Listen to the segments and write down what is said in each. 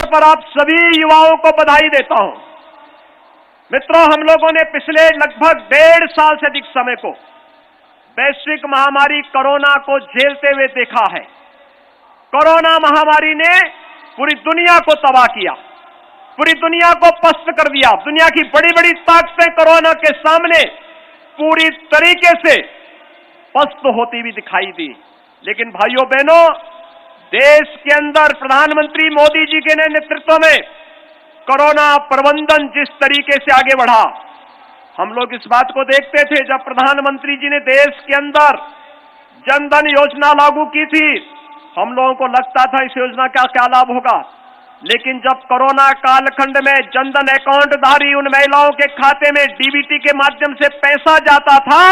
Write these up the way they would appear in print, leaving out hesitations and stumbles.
अवसर पर आप सभी युवाओं को बधाई देता हूं। मित्रों, हम लोगों ने पिछले लगभग 1.5 साल से अधिक समय को वैश्विक महामारी कोरोना को झेलते हुए देखा है। कोरोना महामारी ने पूरी दुनिया को तबाह किया, पूरी दुनिया को पस्त कर दिया। दुनिया की बड़ी बड़ी ताकतें कोरोना के सामने पूरी तरीके से पस्त होती हुई दिखाई दी। लेकिन भाइयों बहनों, देश के अंदर प्रधानमंत्री मोदी जी के नेतृत्व में कोरोना प्रबंधन जिस तरीके से आगे बढ़ा, हम लोग इस बात को देखते थे जब प्रधानमंत्री जी ने देश के अंदर जनधन योजना लागू की थी, हम लोगों को लगता था इस योजना का क्या लाभ होगा। लेकिन जब कोरोना कालखंड में जनधन अकाउंटधारी उन महिलाओं के खाते में डीबीटी के माध्यम से पैसा जाता था,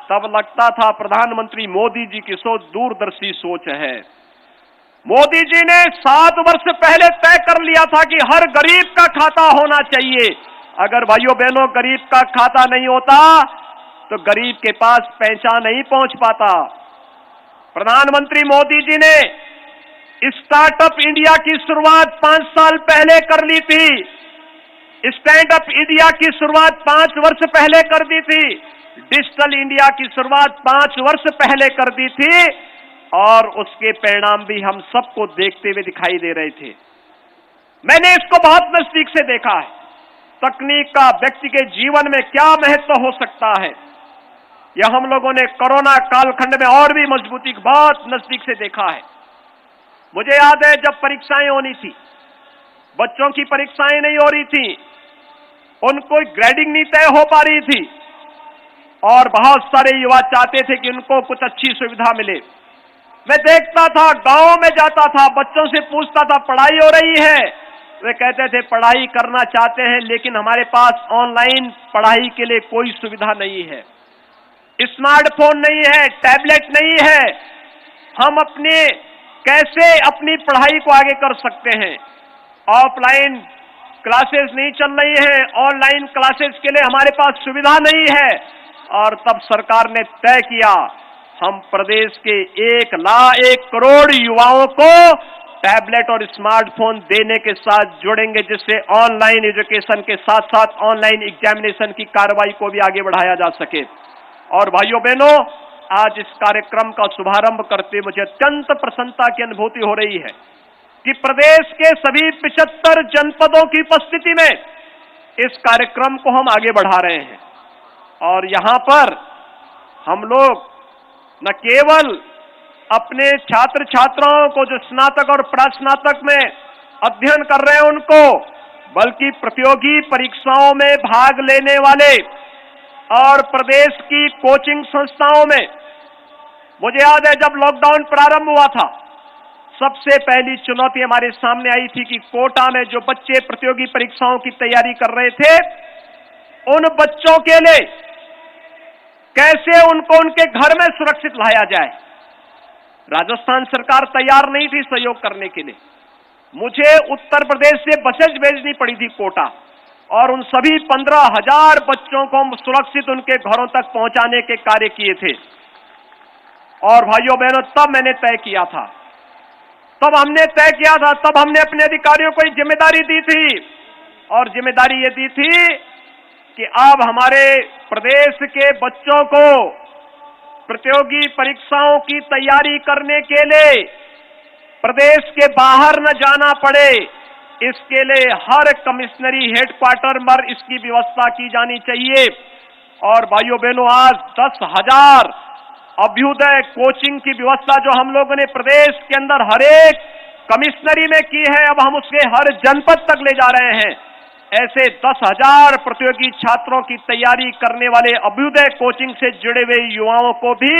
तब लगता था प्रधानमंत्री मोदी जी की सोच दूरदर्शी सोच है। मोदी जी ने 7 वर्ष पहले तय कर लिया था कि हर गरीब का खाता होना चाहिए। अगर भाइयों बहनों गरीब का खाता नहीं होता तो गरीब के पास पैसा नहीं पहुंच पाता। प्रधानमंत्री मोदी जी ने स्टार्टअप इंडिया की शुरुआत 5 साल पहले कर ली थी। स्टैंडअप इंडिया की शुरुआत 5 वर्ष पहले कर दी थी। डिजिटल इंडिया की शुरुआत 5 वर्ष पहले कर दी थी और उसके परिणाम भी हम सबको देखते हुए दिखाई दे रहे थे। मैंने इसको बहुत नजदीक से देखा है। तकनीक का व्यक्ति के जीवन में क्या महत्व हो सकता है, यह हम लोगों ने कोरोना कालखंड में और भी मजबूती बहुत नजदीक से देखा है। मुझे याद है जब परीक्षाएं होनी थी, बच्चों की परीक्षाएं नहीं हो रही थी, उनको ग्रेडिंग नहीं तय हो पा रही थी और बहुत सारे युवा चाहते थे कि उनको कुछ अच्छी सुविधा मिले। मैं देखता था, गांव में जाता था, बच्चों से पूछता था पढ़ाई हो रही है? वे कहते थे पढ़ाई करना चाहते हैं लेकिन हमारे पास ऑनलाइन पढ़ाई के लिए कोई सुविधा नहीं है, स्मार्टफोन नहीं है, टैबलेट नहीं है, हम कैसे अपनी पढ़ाई को आगे कर सकते हैं। ऑफलाइन क्लासेस नहीं चल रही हैं, ऑनलाइन क्लासेस के लिए हमारे पास सुविधा नहीं है। और तब सरकार ने तय किया हम प्रदेश के 1 करोड़ युवाओं को टैबलेट और स्मार्टफोन देने के साथ जुड़ेंगे, जिससे ऑनलाइन एजुकेशन के साथ साथ ऑनलाइन एग्जामिनेशन की कार्रवाई को भी आगे बढ़ाया जा सके। और भाइयों बहनों, आज इस कार्यक्रम का शुभारंभ करते मुझे अत्यंत प्रसन्नता की अनुभूति हो रही है कि प्रदेश के सभी 75 जनपदों की उपस्थिति में इस कार्यक्रम को हम आगे बढ़ा रहे हैं। और यहां पर हम लोग न केवल अपने छात्र छात्राओं को जो स्नातक और प्रास्नातक में अध्ययन कर रहे हैं उनको, बल्कि प्रतियोगी परीक्षाओं में भाग लेने वाले और प्रदेश की कोचिंग संस्थाओं में, मुझे याद है जब लॉकडाउन प्रारंभ हुआ था, सबसे पहली चुनौती हमारे सामने आई थी कि कोटा में जो बच्चे प्रतियोगी परीक्षाओं की तैयारी कर रहे थे, उन बच्चों के लिए कैसे उनको उनके घर में सुरक्षित लाया जाए। राजस्थान सरकार तैयार नहीं थी सहयोग करने के लिए। मुझे उत्तर प्रदेश से बसेज भेजनी पड़ी थी कोटा, और उन सभी 15,000 बच्चों को सुरक्षित उनके घरों तक पहुंचाने के कार्य किए थे। और भाइयों बहनों, तब मैंने तय किया था, तब हमने अपने अधिकारियों को एक जिम्मेदारी दी थी, और जिम्मेदारी ये दी थी कि अब हमारे प्रदेश के बच्चों को प्रतियोगी परीक्षाओं की तैयारी करने के लिए प्रदेश के बाहर न जाना पड़े। इसके लिए हर कमिश्नरी हेडक्वार्टर पर इसकी व्यवस्था की जानी चाहिए। और भाइयों बहनों, आज 10,000 अभ्युदय कोचिंग की व्यवस्था जो हम लोगों ने प्रदेश के अंदर हर एक कमिश्नरी में की है, अब हम उसके हर जनपद तक ले जा रहे हैं। ऐसे 10,000 प्रतियोगी छात्रों की तैयारी करने वाले अभ्युदय कोचिंग से जुड़े हुए युवाओं को भी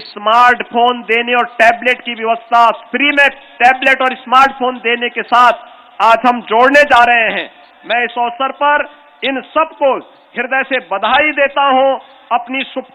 स्मार्टफोन देने और टैबलेट की व्यवस्था, फ्री में टैबलेट और स्मार्टफोन देने के साथ आज हम जोड़ने जा रहे हैं। मैं इस अवसर पर इन सबको हृदय से बधाई देता हूं, अपनी शुभ